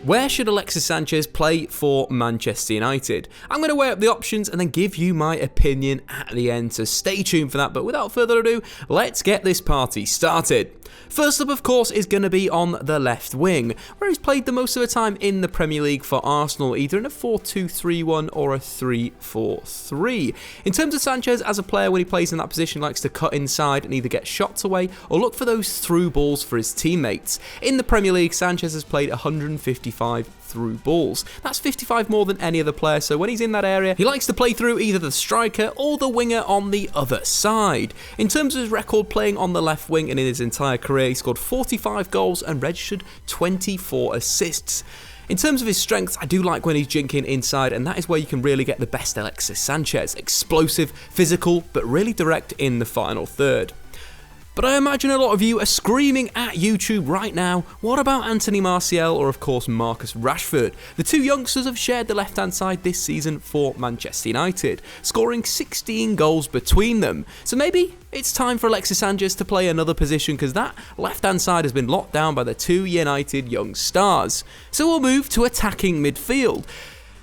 Where should Alexis Sanchez play for Manchester United? I'm going to weigh up the options and then give you my opinion at the end, so stay tuned for that. But without further ado, let's get this party started. First up, of course, is going to be on the left wing, where he's played the most of the time in the Premier League for Arsenal, either in a 4-2-3-1 or a 3-4-3. In terms of Sanchez, as a player, when he plays in that position, likes to cut inside and either get shots away or look for those through balls for his teammates. In the Premier League, Sanchez has played 155 through balls. That's 55 more than any other player, so when he's in that area, he likes to play through either the striker or the winger on the other side. In terms of his record playing on the left wing and in his entire career, he scored 45 goals and registered 24 assists. In terms of his strengths, I do like when he's jinking inside, and that is where you can really get the best Alexis Sanchez. Explosive, physical, but really direct in the final third. But I imagine a lot of you are screaming at YouTube right now, what about Anthony Martial or of course Marcus Rashford? The two youngsters have shared the left-hand side this season for Manchester United, scoring 16 goals between them. So maybe it's time for Alexis Sanchez to play another position, because that left-hand side has been locked down by the two United young stars. So we'll move to attacking midfield.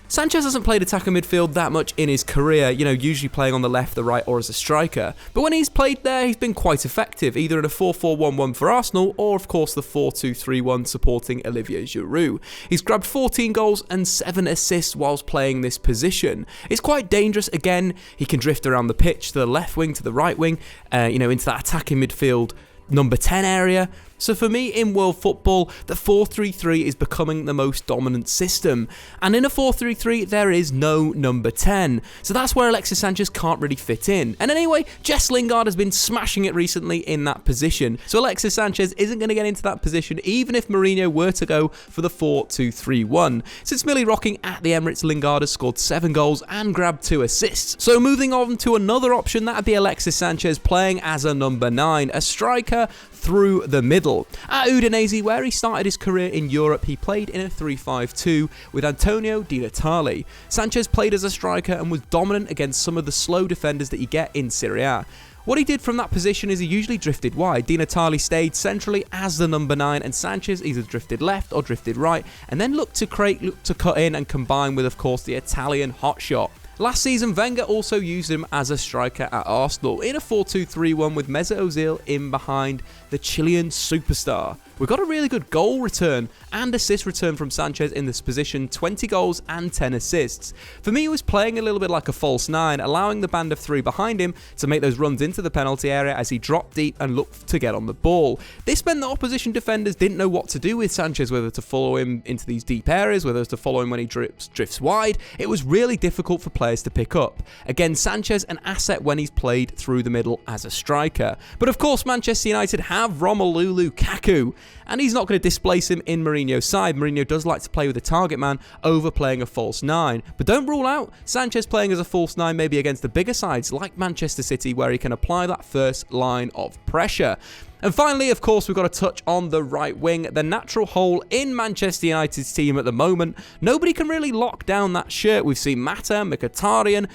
Sanchez hasn't played attacking midfield that much in his career, usually playing on the left, the right, or as a striker. But when he's played there, he's been quite effective, either in a 4-4-1-1 for Arsenal, or of course the 4-2-3-1 supporting Olivier Giroud. He's grabbed 14 goals and 7 assists whilst playing this position. It's quite dangerous. Again, he can drift around the pitch to the left wing, to the right wing, into that attacking midfield number 10 area. So for me, in world football, the 4-3-3 is becoming the most dominant system. And in a 4-3-3, there is no number 10. So that's where Alexis Sanchez can't really fit in. And anyway, Jess Lingard has been smashing it recently in that position. So Alexis Sanchez isn't going to get into that position, even if Mourinho were to go for the 4-2-3-1. Since merely rocking at the Emirates, Lingard has scored 7 goals and grabbed 2 assists. So moving on to another option, that would be Alexis Sanchez playing as a number 9, a striker through the middle. At Udinese, where he started his career in Europe, he played in a 3-5-2 with Antonio Di Natale. Sanchez played as a striker and was dominant against some of the slow defenders that you get in Serie A. What he did from that position is he usually drifted wide. Di Natale stayed centrally as the number 9, and Sanchez either drifted left or drifted right, and then looked to cut in and combine with, of course, the Italian hotshot. Last season, Wenger also used him as a striker at Arsenal in a 4-2-3-1 with Mesut Ozil in behind the Chilean superstar. We got a really good goal return and assist return from Sanchez in this position, 20 goals and 10 assists. For me, he was playing a little bit like a false 9, allowing the band of 3 behind him to make those runs into the penalty area as he dropped deep and looked to get on the ball. This meant that opposition defenders didn't know what to do with Sanchez, whether to follow him into these deep areas, whether to follow him when he drifts wide. It was really difficult for players to pick up. Again, Sanchez an asset when he's played through the middle as a striker. But of course, Manchester United have Romelu Lukaku, and he's not going to displace him in Mourinho's side. Mourinho does like to play with a target man over playing a false 9. But don't rule out Sanchez playing as a false 9 maybe against the bigger sides like Manchester City, where he can apply that first line of pressure. And finally, of course, we've got to touch on the right wing, the natural hole in Manchester United's team at the moment. Nobody can really lock down that shirt. We've seen Mata, Mkhitaryan,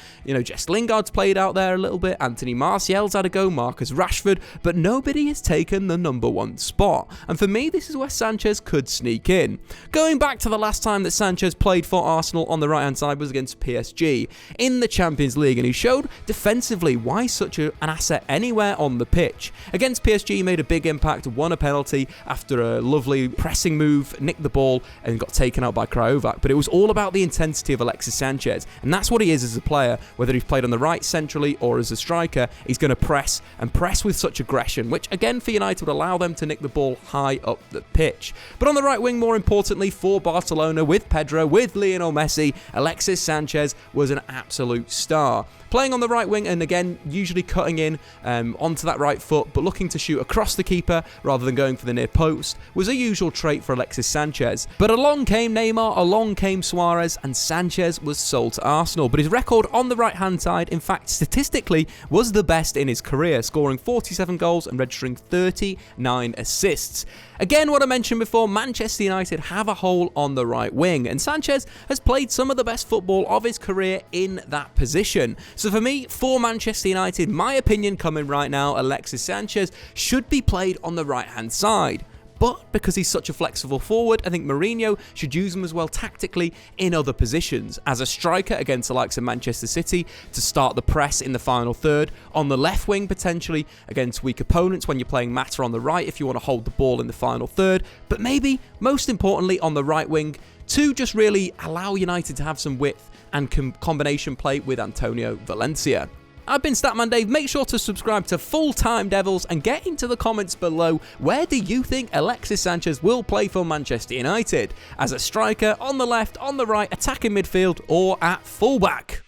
Jess Lingard's played out there a little bit, Anthony Martial's had a go, Marcus Rashford, but nobody has taken the number 1 spot. And for me, this is where Sanchez could sneak in. Going back to the last time that Sanchez played for Arsenal on the right-hand side was against PSG in the Champions League, and he showed defensively why such an asset anywhere on the pitch. Against PSG, he made a big impact, won a penalty after a lovely pressing move, nicked the ball and got taken out by Krajovak. But it was all about the intensity of Alexis Sanchez, and that's what he is as a player. Whether he's played on the right centrally or as a striker, he's going to press with such aggression, which again for United would allow them to nick the ball high up the pitch. But on the right wing, more importantly for Barcelona, with Pedro, with Lionel Messi, Alexis Sanchez was an absolute star. Playing on the right wing and again usually cutting in onto that right foot but looking to shoot across the keeper rather than going for the near post was a usual trait for Alexis Sanchez. But along came Neymar, along came Suarez, and Sanchez was sold to Arsenal. But his record on the right hand side, in fact statistically, was the best in his career, scoring 47 goals and registering 39 assists. Again, what I mentioned before, Manchester United have a hole on the right wing, and Sanchez has played some of the best football of his career in that position. So for me, for Manchester United, my opinion coming right now, Alexis Sanchez should be played on the right-hand side. but because he's such a flexible forward, I think Mourinho should use him as well tactically in other positions. As a striker against the likes of Manchester City to start the press in the final third, on the left wing potentially against weak opponents when you're playing Mata on the right if you want to hold the ball in the final third, but maybe most importantly on the right wing to just really allow United to have some width and combination play with Antonio Valencia. I've been Statman Dave. Make sure to subscribe to Full Time Devils and get into the comments below, where do you think Alexis Sanchez will play for Manchester United? As a striker, on the left, on the right, attacking midfield, or at fullback?